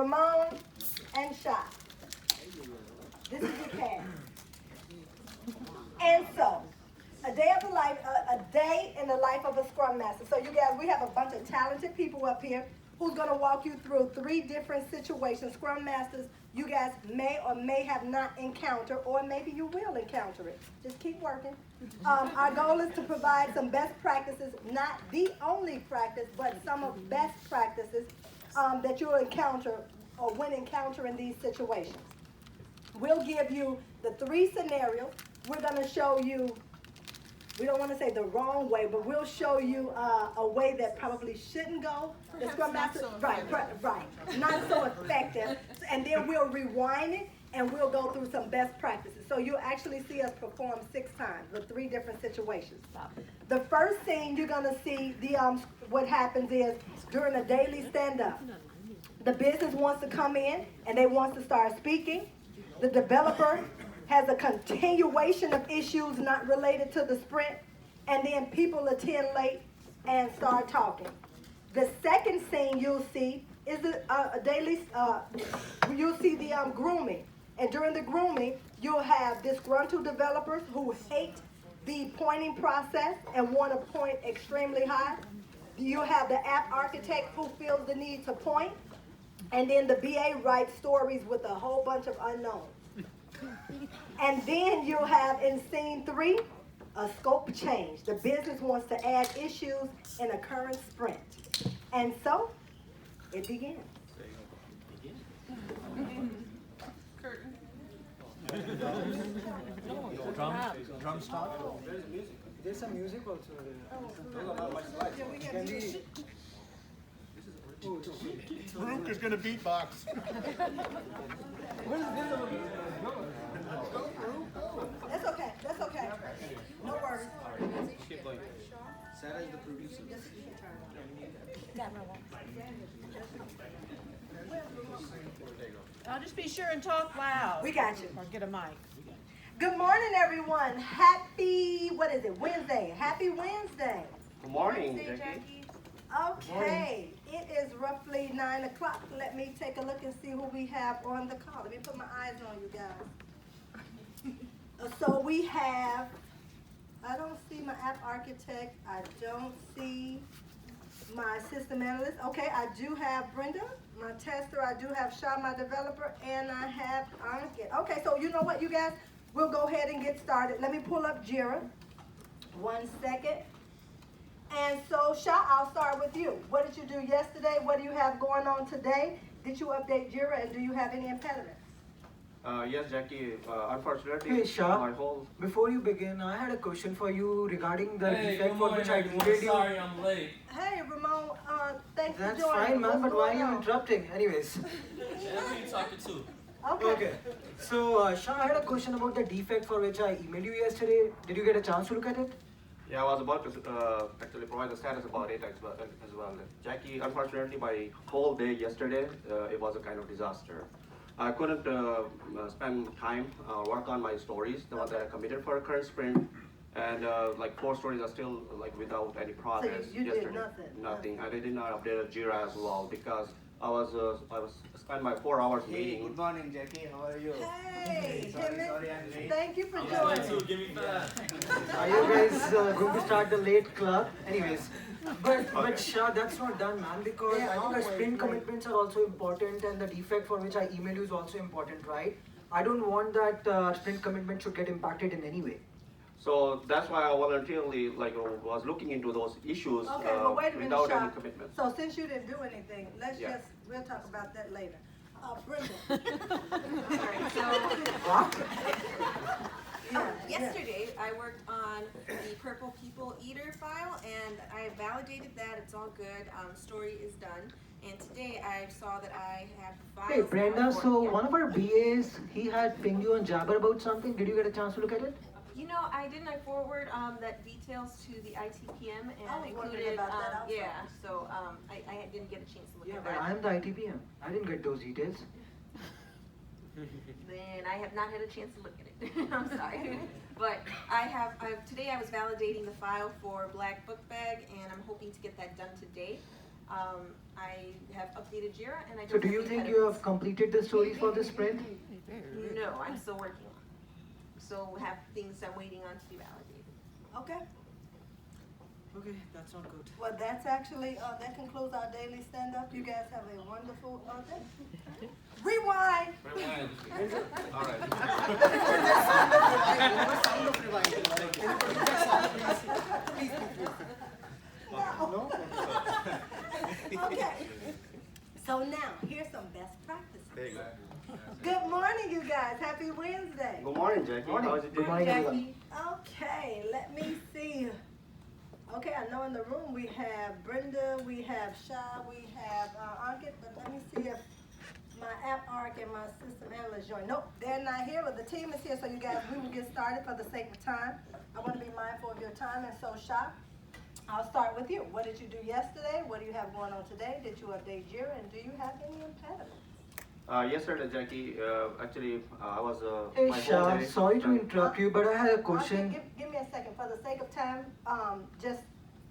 Ramon and Shy. This is your cast. And so, a day in the life of a Scrum Master. So you guys, we have a bunch of talented people up here who's going to walk you through 3 different situations. Scrum Masters, you guys may or may have not encountered, or maybe you will encounter it. Just keep working. Our goal is to provide some best practices, not the only practice, but some of best practices that you'll encounter or when encountering these situations. We'll give you the 3 scenarios. We're going to show you, we don't want to say the wrong way, but we'll show you a way that probably shouldn't go. The Scrum Master, right, not so effective. And then we'll rewind it and we'll go through some best practices. So you'll actually see us perform 6 times with 3 different situations. The first thing you're going to see, what happens is during a daily stand-up, the business wants to come in and they want to start speaking. The developer has a continuation of issues not related to the sprint, and then people attend late and start talking. The second thing you'll see is you'll see the grooming. And during the grooming, you'll have disgruntled developers who hate the pointing process and want to point extremely high. You'll have the app architect who feels the need to point. And then the BA writes stories with a whole bunch of unknowns. And then you'll have in scene 3, a scope change. The business wants to add issues in a current sprint. And so, it begins. Curtain. Drum start. There's some music also there. Baruch is going to beatbox. That's okay, that's okay. No worries. Sarah is the producer. I'll just be sure and talk loud. We got you. Or get a mic. Good morning, everyone. Happy, Wednesday. Happy Wednesday. Good morning, Jackie. Okay, it is roughly 9 o'clock. Let me take a look and see who we have on the call. Let me put my eyes on you guys. So we have, I don't see my app architect. I don't see my system analyst. Okay, I do have Brenda, my tester. I do have Shaw, my developer, and I have Ankit. Okay, so you know what, you guys? We'll go ahead and get started. Let me pull up Jira. 1 second. And so, Shah, I'll start with you. What did you do yesterday? What do you have going on today? Did you update Jira, and do you have any impediments? Yes, Jackie. Unfortunately, Hey Shah, my whole... before you begin, I had a question for you regarding the Hey, defect good for morning, which I everyone. needed you. Sorry I'm late. Hey, Ramon. Thanks That's for joining. fine, man, What's but why are going you on? interrupting? Anyways. Yeah, who you talking to? Okay. So, Shah, I had a question about the defect for which I emailed you yesterday. Did you get a chance to look at it? Yeah, I was about to actually provide the status about it as well. Jackie, unfortunately, my whole day yesterday, it was a kind of disaster. I couldn't spend time work on my stories, the ones that I committed for a current sprint, and like 4 stories are still like without any progress. you did yesterday. Nothing. I did not update Jira as well because I was spent my 4 hours Hey, meeting. good morning, Jackie. How are you? Hey, Sorry, Timmy. sorry, I'm late. Thank you for I'm joining. late too. Give me 5. Are you guys going to start the late club? Anyways, but Shah, that's not done, man, because I think the sprint commitments are also important and the defect for which I emailed you is also important, right? I don't want that sprint commitment should get impacted in any way. So that's why I voluntarily was looking into those issues Okay, well, wait a minute, without Shah. any commitment. So since you didn't do anything, Yeah. we'll talk about that later. Brenda. Yesterday, I worked on the Purple People Eater file, and I validated that. It's all good. Story is done. And today, I saw that I had files. Hey, Brenda, now. so Yeah. one of our BAs, he had pinged you on Jabber about something. Did you get a chance to look at it? You know, I didn't. I forward that details to the ITPM and I was wondering included. about that also. Yeah, so I didn't get a chance to look Yeah, at but that. I'm the ITPM. I didn't get those details. Then I have not had a chance to look at it. I'm sorry. But today I was validating the file for Black Book Bag, and I'm hoping to get that done today. I have updated Jira and I don't So do have you any think you impediments. have completed the stories for this sprint? No, I'm still working on it. So have things I'm waiting on to be validated. Okay, Okay, that's not good. well, that's actually, that concludes our daily stand-up. You guys have a wonderful, day. Rewind. All right. No. Okay, so now, here's some best practices. There you go. Good morning, you guys. Happy Wednesday. Good morning, Jackie. Morning. How's it Good doing? morning, everyone. Okay, let me see. Okay, I know in the room we have Brenda, we have Shah, we have Ankit, but let me see if my app arc and my system analyst join. Nope, they're not here, but the team is here, so you guys, we will get started for the sake of time. I want to be mindful of your time, and so Shah, I'll start with you. What did you do yesterday? What do you have going on today? Did you update Jira, and do you have any impediments? Yesterday, Jackie, actually, I was Hey my whole Shah, day sorry to spent- interrupt you, but I had a Okay, question. give me a second, for the sake of time, just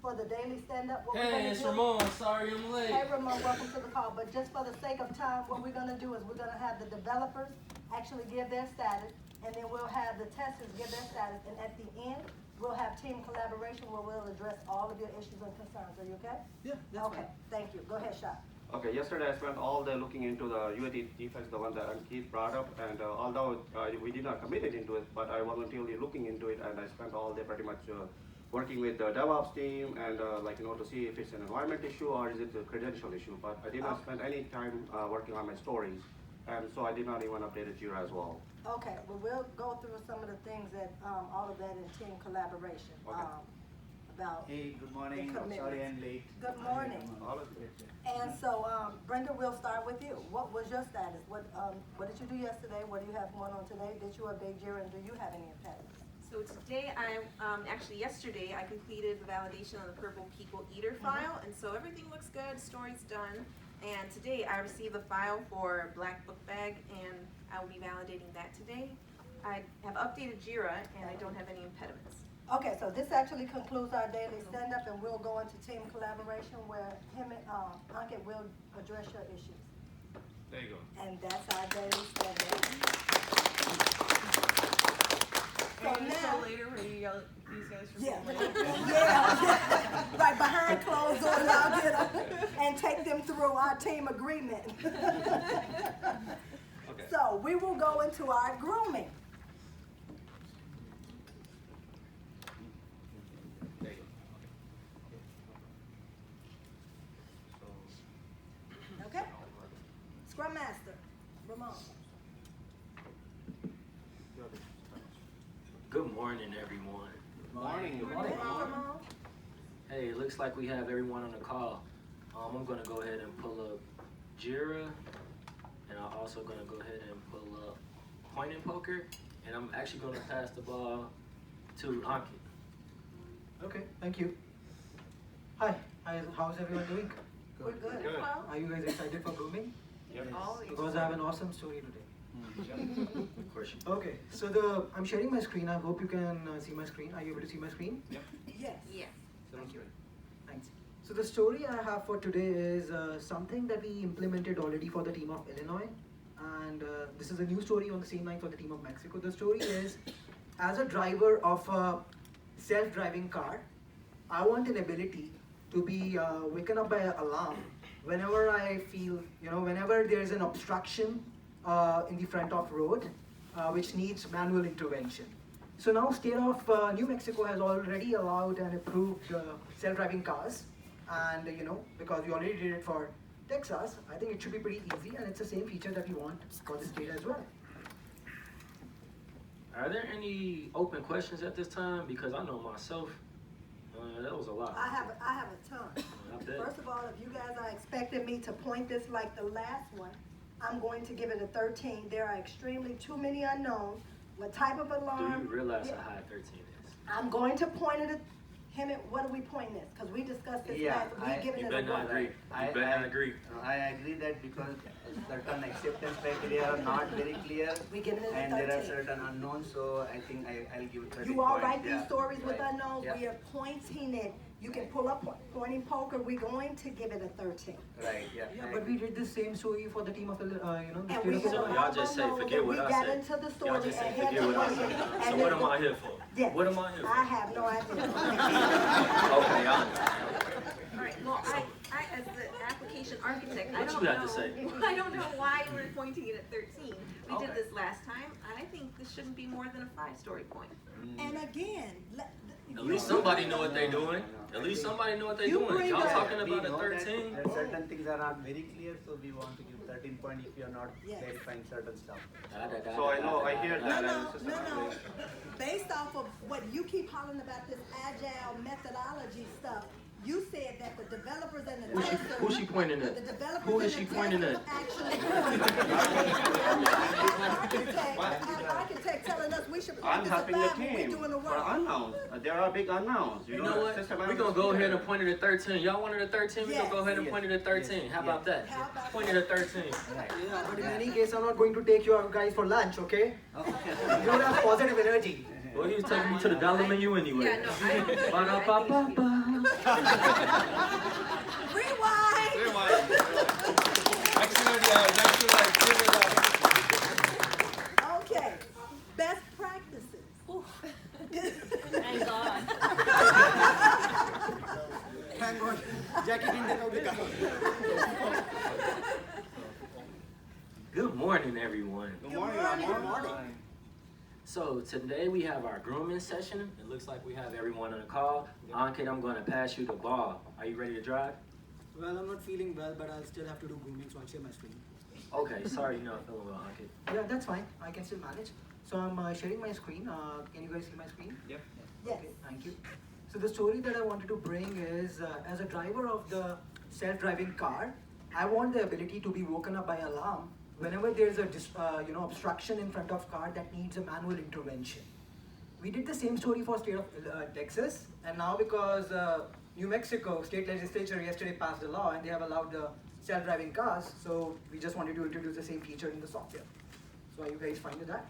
for the daily stand-up, what we're Hey, gonna it's do. Ramon. Sorry I'm late. Hey Ramon, welcome to the call, but just for the sake of time, what we're gonna do is we're gonna have the developers actually give their status, and then we'll have the testers give their status, and at the end, we'll have team collaboration where we'll address all of your issues and concerns. Are you okay? Yeah, that's Okay, thank you. Go ahead, Shah. Okay, yesterday I spent all day looking into the UAT defects, the one that Keith brought up, and although we did not commit it into it, but I voluntarily looking into it, and I spent all day pretty much working with the DevOps team and to see if it's an environment issue or is it a credential issue. But I did not spend any time working on my stories, and so I did not even update Jira as well. Okay, well, we'll go through some of the things that, all of that in team collaboration, Okay. about. Hey, good morning. The Sorry I'm late. Good morning. All of it. And so, Brenda, we'll start with you. What was your status? What did you do yesterday? What do you have going on today? Did you update Jira, and do you have any impediments? So today, actually yesterday, I completed the validation on the Purple People Eater file, and so everything looks good, story's done. And today, I received the file for Black Book Bag, and I will be validating that today. I have updated Jira, and I don't have any impediments. Okay, so this actually concludes our daily stand-up, and we'll go into team collaboration where him and, Ankit will address your issues. There you go. And that's our daily stand-up. So And now. so later when you yell at these guys for Yeah, being late. yeah, right behind closed doors, I'll get them and take them through our team agreement. Okay. So we will go into our grooming. There you go. Okay? Scrum Master, Ramon. Good morning, everyone. Morning. Good morning, Ramon. Hey, it looks like we have everyone on the call. I'm gonna go ahead and pull up Jira, and I'm also gonna go ahead and pull up Point and Poker, and I'm actually gonna pass the ball to Ankit. Okay, thank you. Hi, how's everyone doing? We're good. Good. Are you guys excited for grooming? Yep. Always. Because I have an awesome story today. Of course you Okay, so I'm sharing my screen. I hope you can see my screen. Are you able to see my screen? Yes. Yeah. Thank you. Thanks. So the story I have for today is something that we implemented already for the team of Illinois, and this is a new story on the same line for the team of Mexico. The story is, as a driver of a self-driving car, I want an ability to be waken up by an alarm whenever I feel, whenever there's an obstruction in the front of road, which needs manual intervention. So now state of New Mexico has already allowed and approved self-driving cars, and because we already did it for Texas, I think it should be pretty easy, and it's the same feature that we want for this state as well. Are there any open questions at this time? Because I know myself, that was a lot. I have a ton. I bet. First of all, if you guys are expecting me to point this like the last one, I'm going to give it a 13. There are extremely too many unknowns. What type of Do alarm? you realize Yeah. how high 13 is? I'm going to point it at him. What are we pointing this? Because we discussed this Yeah, last. We given You it better a not one. agree. You better not agree. I agree that because certain acceptance criteria are not very clear We giving it a and there are 13. certain unknowns, so I think I'll give it 13 You all points. write these Yeah, stories with right. unknowns. Yeah. We are pointing it You can pull up pointing poker, we're going to give it a 13. Right, yeah. Yeah, but we did the same story for the team of the, the And state we of had a Illinois. lot Y'all of just them say, know forget that what we I got say. into the Y'all story just say, and had forget to what I wait. say. And So then what am I here for? Yes. What am I here I for? have no idea. Okay, y'all. All right, well, I as the application architect, I What don't you know. have to say? I don't know why we're pointing it at 13. We Okay. did this last time. I think this shouldn't be more than a 5-story point. And again, At least somebody know what they're doing. At least somebody know what they're You doing. bring Y'all up- talking We about a know that 13? certain things are not very clear, so we want to give 13 point if you are not Yes. clarifying certain stuff. So I know, I hear No, that. no, and it's just no, no. like- Based off of what you keep hollering about this agile methodology stuff, you said that the developers and the testers. Who she pointing at? The developers Who is and she the pointing testers at? actually an architect telling us we should I'm practice a helping the 5 when we're team doing the for work. unknowns. There are big unknowns. You know what? We're gonna go ahead and point it at 13. Y'all wanted a 13? We're gonna go ahead and Yes. point it at 13. How about that? How about Point it at 13. Yeah, but in any case, I'm not going to take you guys for lunch, okay? You don't have positive energy. Well, he was taking me to the dollar menu anyway. Yeah, no, I don't agree. Ba-da-ba-ba-ba. Rewind! Okay, best practices. Thank God. Thank God. Jackie didn't take out the car. Good morning, everyone. Good morning. So today we have our grooming session. It looks like we have everyone on the call. Ankit, I'm gonna pass you the ball. Are you ready to drive? Well, I'm not feeling well, but I'll still have to do grooming, so I'll share my screen. Okay, sorry you're not feeling well, Ankit. Yeah, that's fine. I can still manage. So I'm sharing my screen. Can you guys see my screen? Yep. Yes. Okay, thank you. So the story that I wanted to bring is, as a driver of the self-driving car, I want the ability to be woken up by alarm whenever there's a obstruction in front of car that needs a manual intervention. We did the same story for state of Texas, and now because New Mexico state legislature yesterday passed a law and they have allowed the self-driving cars, so we just wanted to introduce the same feature in the software. So are you guys fine with that?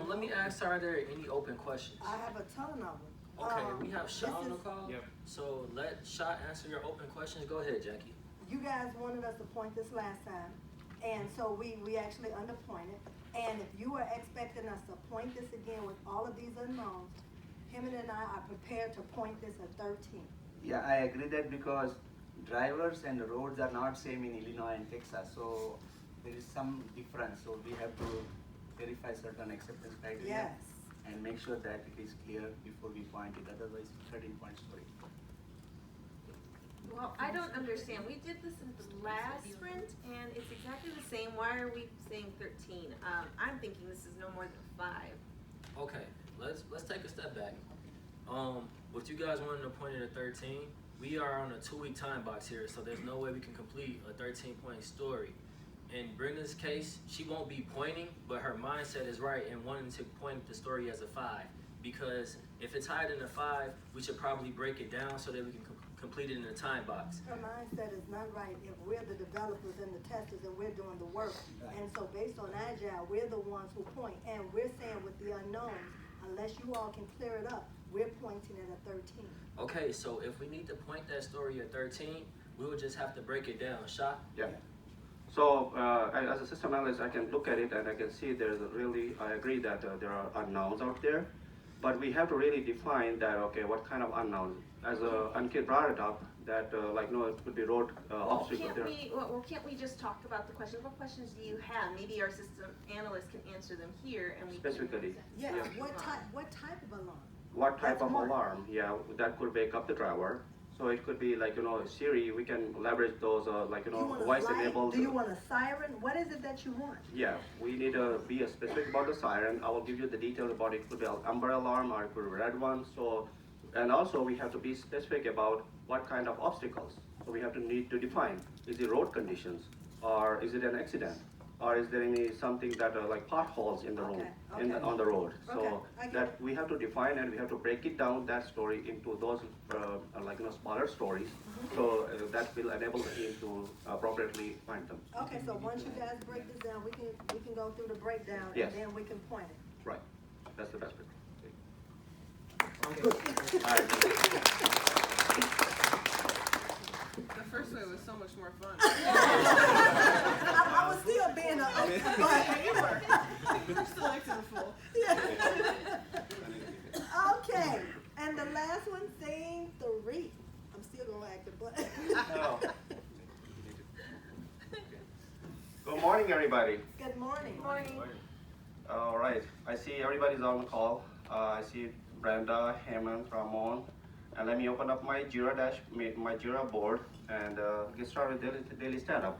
Let me ask, are there any open questions? I have a ton of them. Okay, we have Shah this on the is- call. Yep. So let Shah answer your open questions. Go ahead, Jackie. You guys wanted us to point this last time, and so we actually underpointed. And if you are expecting us to point this again with all of these unknowns, him and I are prepared to point this at 13. Yeah, I agree that because drivers and roads are not same in Illinois and Texas, so there is some difference. So we have to verify certain acceptance criteria Yes. and make sure that it is clear before we point it. Otherwise, 13 point story. Well, I don't understand. We did this in the last sprint, and it's exactly the same. Why are we saying 13? I'm thinking this is no more than 5. Okay, let's take a step back. What you guys wanted to point it at 13, we are on a 2-week time box here, so there's no way we can complete a 13-point story. In Brenda's case, she won't be pointing, but her mindset is right in wanting to point the story as a 5. Because if it's higher than a 5, we should probably break it down so that we can complete it in a time box. Her mindset is not right if we're the developers and the testers and we're doing the work. And so based on Agile, we're the ones who point. And we're saying with the unknowns, unless you all can clear it up, we're pointing it at 13. Okay, so if we need to point that story at 13, we would just have to break it down. Shah? Yeah. So as a system analyst, I can look at it and I can see there's a really, I agree that there are unknowns out there, but we have to really define that, okay, what kind of unknowns? As Ankit brought it up, that it could be road obstacle there. Can't we just talk about the questions? What questions do you have? Maybe our system analyst can answer them here, and we Specifically. Yeah, Yeah. what type of alarm? What type That's of one. alarm? Yeah, that could wake up the driver. So it could be Siri, we can leverage those Do you want a voice light? enabled. Do you want a siren? What is it that you want? Yeah, we need to be specific about the siren. I will give you the details about it. It could be an amber alarm or it could be a red one. So, and also we have to be specific about what kind of obstacles. So we have to need to define, is it road conditions or is it an accident? Or is there any something that are like potholes in the road, Okay. on the road? Okay, So I get that it. we have to define and we have to break it down, that story, into those smaller stories. Mm-hmm. So that will enable the team to appropriately find them. Okay, so once you guys break this down, we can go through the breakdown and Yes. then we can point it. Right, that's the best way. Good. All right. The first way was so much more fun. I was still being a but You were. You're still acting a fool. okay. And the last one, thing 3. I'm still gonna act a butt. Oh. Good morning, everybody. Good morning. Morning. All right, I see everybody's on the call. I see Brenda, Hemant, Ramon, and let me open up my my Jira board and get started with daily stand-up.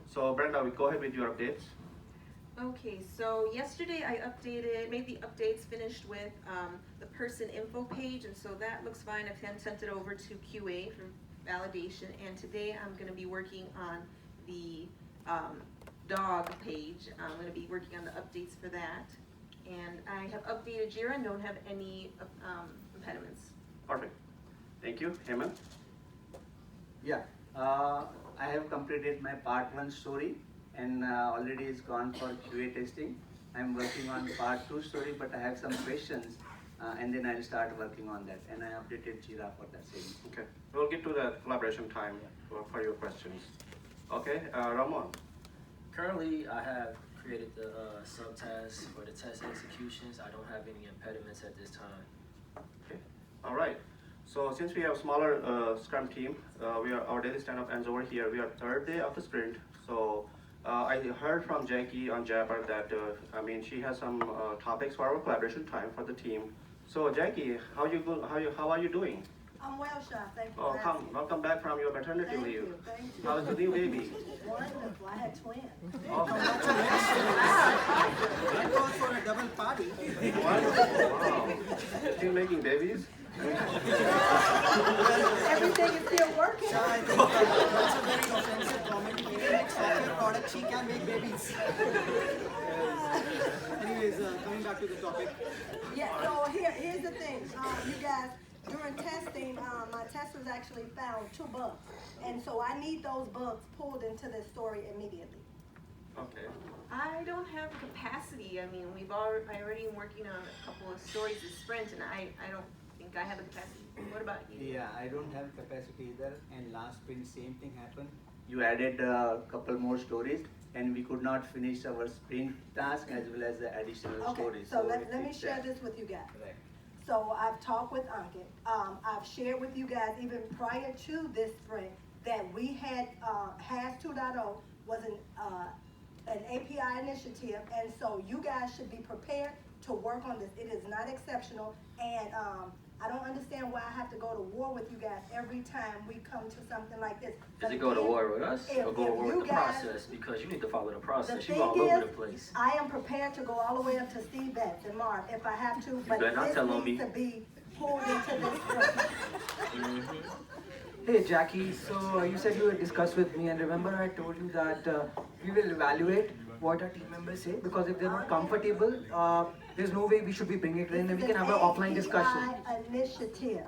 So Brenda, we go ahead with your updates. Okay, so yesterday I made the updates, finished with the person info page, and so that looks fine. I've sent it over to QA for validation, and today I'm going to be working on the dog page. I'm going to be working on the updates for that, and I have updated Jira and don't have any impediments. Perfect. Thank you, Hemant. Yeah, I have completed my part 1 story and already is gone for QA testing. I'm working on part 2 story, but I have some questions and then I'll start working on that. And I updated Jira for that same. Okay, we'll get to the collaboration time for your questions. Okay, Ramon. Currently, I have created the subtasks for the test executions. I don't have any impediments at this time. Okay, all right. So since we have smaller Scrum team, our daily stand-up ends over here. We are 3rd day of the sprint. So I heard from Jackie on Jabber that she has some topics for our collaboration time for the team. So Jackie, how are you doing? I'm well, Sean. Thank you. Oh, for asking. welcome back from your maternity Thank leave. you. Thank you. How's the new baby? Wonderful. I had twins. Oh, That calls for a double party. wonderful. Wow. Still making babies? Everything is still working. I think that's a very offensive comment. If you can make software products, she can make babies. Anyways, coming back to the topic. Yeah, so here's the thing. You guys, during testing, my testers actually found 2 bugs. And so I need those bugs pulled into this story immediately. Okay. I don't have capacity. I mean, I already am working on a couple of stories this sprint, and I don't think I have the capacity. What about you? Yeah, I don't have capacity either. And last sprint, same thing happened. You added a couple more stories, and we could not finish our sprint task as well as the additional Okay, stories. so let me share this with you guys. Right. So I've talked with Ankit. I've shared with you guys even prior to this sprint that we had HAS 2.0 was an API initiative, and so you guys should be prepared to work on this. It is not exceptional, and I don't understand why I have to go to war with you guys every time we come to something like this. Does it go to war with us or go to war with the guys- process? Because you need to follow the process. The You all thing over is, the place. I am prepared to go all the way up to Steve Betts and Marv if I have to, but better not this tell on needs me. to be pulled into this sprint. Hey Jackie, so you said you would discuss with me, and remember I told you that we will evaluate what our team members say, because if they're not comfortable, there's no way we should be bringing it in, and we can have an offline discussion. API initiative.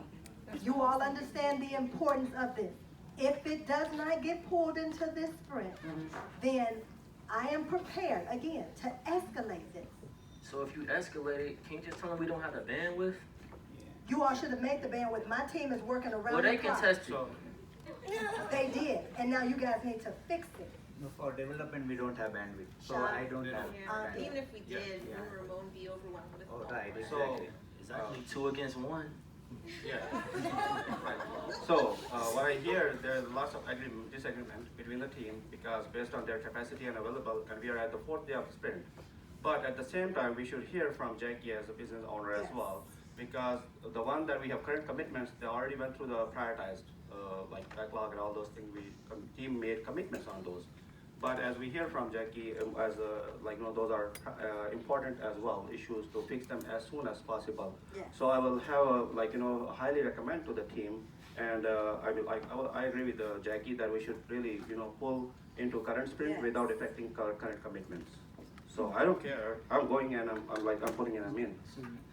You all understand the importance of this. If it does not get pulled into this sprint, then I am prepared, again, to escalate this. So if you escalate it, can you just tell them we don't have the bandwidth? You all should have made the bandwidth. My team is working around Well, the they can clock. test it. They did, and now you guys need to fix it. No, for development, we don't have bandwidth. So Sean? I don't have Yeah, bandwidth. even if we did, Yeah. Ramon would be overwhelmed with Oh, all right, that. exactly. Exactly 2 against 1. Yeah. Right. So what I hear, there's lots of disagreement between the team because based on their capacity and available, and we are at the 4th day of the sprint. But at the same time, we should hear from Jackie as a business owner as Yes. well, because the one that we have current commitments, they already went through the prioritized, like backlog and all those things. Team made commitments on those. But as we hear from Jackie, those are important as well, issues to fix them as soon as possible. Yes. So I will have highly recommend to the team, and I agree with Jackie that we should really, pull into current sprint Yes. without affecting current commitments. So I don't care. I'm going and I'm putting in.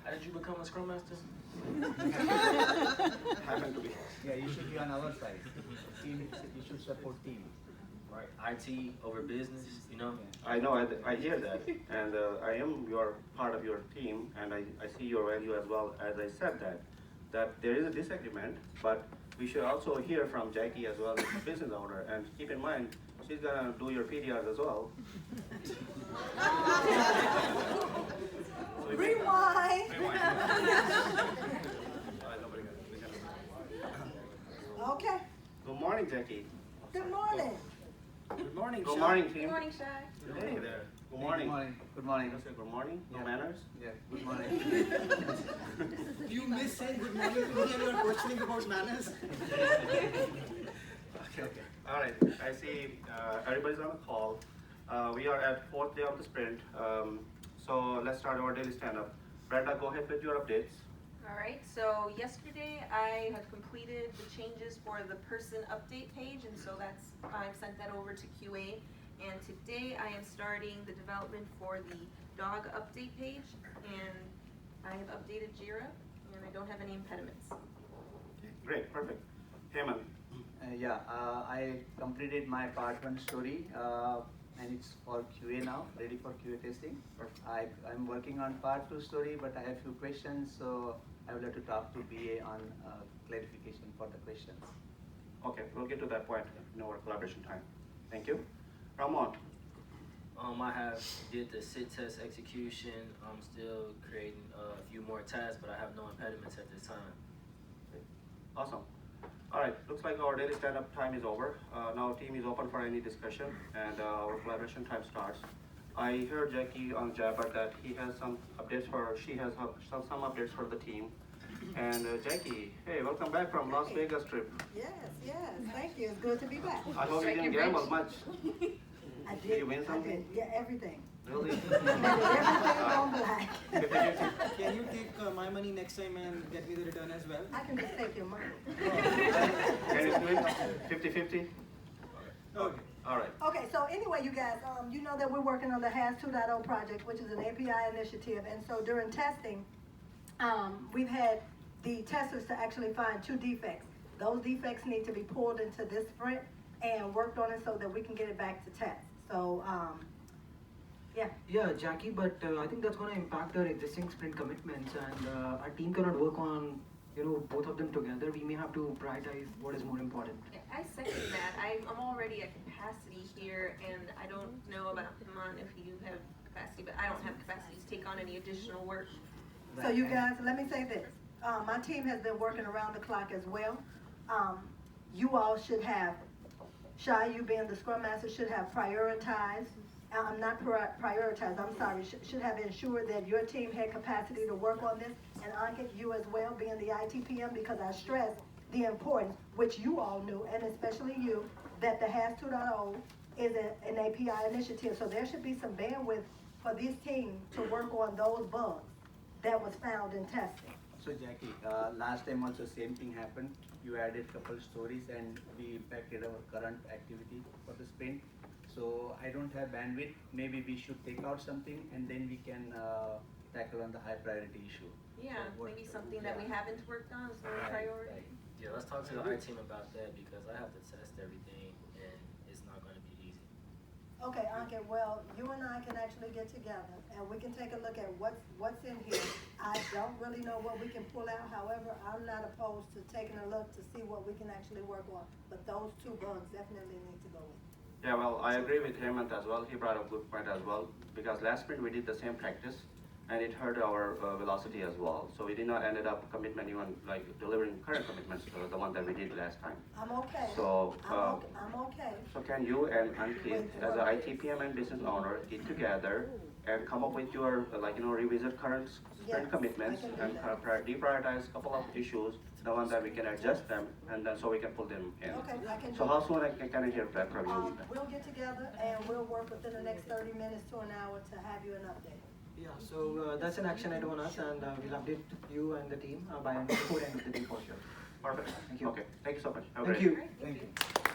How did you become a Scrum Master? Happen to be. Yeah, you should be on our side. Team, you should support team. Right. IT over business, you know? I know, I hear that, and I am part of your team, and I see your value as well. As I said that there is a disagreement, but we should also hear from Jackie as well, the business owner, and keep in mind, she's gonna do your PDRs as well. Rewind. Okay, Good morning, Jackie. good morning. Good morning, Good Sean. morning, team. Good morning, Shai. Hey there. Good morning. Good morning. Good morning. Say good morning. No Yeah. manners. Yeah, good morning. You miss saying good morning to me and you are questioning about manners? Okay. All right. I see everybody's on the call. We are at fourth day of the sprint. So let's start our daily stand-up. Brenda, go ahead with your updates. All right, so yesterday I have completed the changes for the person update page, and so I've sent that over to QA. And today I am starting the development for the dog update page, and I have updated Jira, and I don't have any impediments. Great. Perfect. Hemant. I completed my part 1 story and it's for QA now, ready for QA testing. I'm working on part 2 story, but I have few questions, so I would like to talk to BA on clarification for the questions. Okay, we'll get to that point in our collaboration time. Thank you. Ramon. I have did the sit test execution. I'm still creating a few more tasks, but I have no impediments at this time. Awesome. All right, looks like our daily stand-up time is over. Now team is open for any discussion and our collaboration time starts. I heard Jackie on Jabber that he has some updates she has some updates for the team. And Jackie, hey, welcome back from Las Vegas trip. Yes, thank you, it's good to be back. I hope you didn't gamble much. I did. Did you win something? I did, yeah, everything. Really? Everything on black. 50-50. Can you take my money next time and get me the return as well? I can just take your money. Can you split 50-50? Okay. All right. Okay, so anyway, you guys, you know that we're working on the HAS 2.0 project, which is an API initiative, and so during testing, we've had the testers to actually find 2 defects. Those defects need to be pulled into this sprint and worked on it so that we can get it back to test. So, yeah. Yeah, Jackie, but I think that's going to impact our existing sprint commitments, and our team cannot work on, both of them together. We may have to prioritize what is more important. I second that. I'm already at capacity here, and I don't know about Hemant if you have capacity, but I don't have capacity to take on any additional work. So you guys, let me say this. My team has been working around the clock as well. You all should have, Shai, you being the Scrum Master, should have prioritized, should have ensured that your team had capacity to work on this. And Ankit, you as well, being the ITPM, because I stress the importance, which you all knew, and especially you, that the HAS 2.0 is an API initiative. So there should be some bandwidth for this team to work on those bugs that was found in testing. So Jackie, last time also same thing happened. You added couple stories and we impacted our current activity for the sprint. So I don't have bandwidth. Maybe we should take out something and then we can tackle on the high priority issue. Yeah, So maybe something that we haven't worked on is more Right, priority. right. Yeah, let's talk to the art team about that because I have to test everything and it's not going to be easy. Okay, Ankit, well, you and I can actually get together and we can take a look at what's in here. I don't really know what we can pull out, however, I'm not opposed to taking a look to see what we can actually work on. But those 2 bugs definitely need to go in. Yeah, well, I agree with Hemant as well. He brought up a good point as well, because last sprint we did the same practice and it hurt our velocity as well. So we did not ended up commitment even like delivering current commitments, the one that we did last time. I'm okay. So, I'm okay. So can you and Ankit, as an ITPM and business owner, get together and come up with your, revisit current sprint Yes, commitments I can do and that. deprioritize a couple of issues, the one that we can adjust them, and then so we can pull them in. Okay, I can do So how that. soon can I hear back from you? We'll get together and we'll work within the next 30 minutes to an hour to have you an update. Yeah, so that's an action item on us, and we'll update you and the team by before end of the day for sure. Perfect. Thank you. Okay, thank you so much. Have a Thank great you. day. All right, thank you.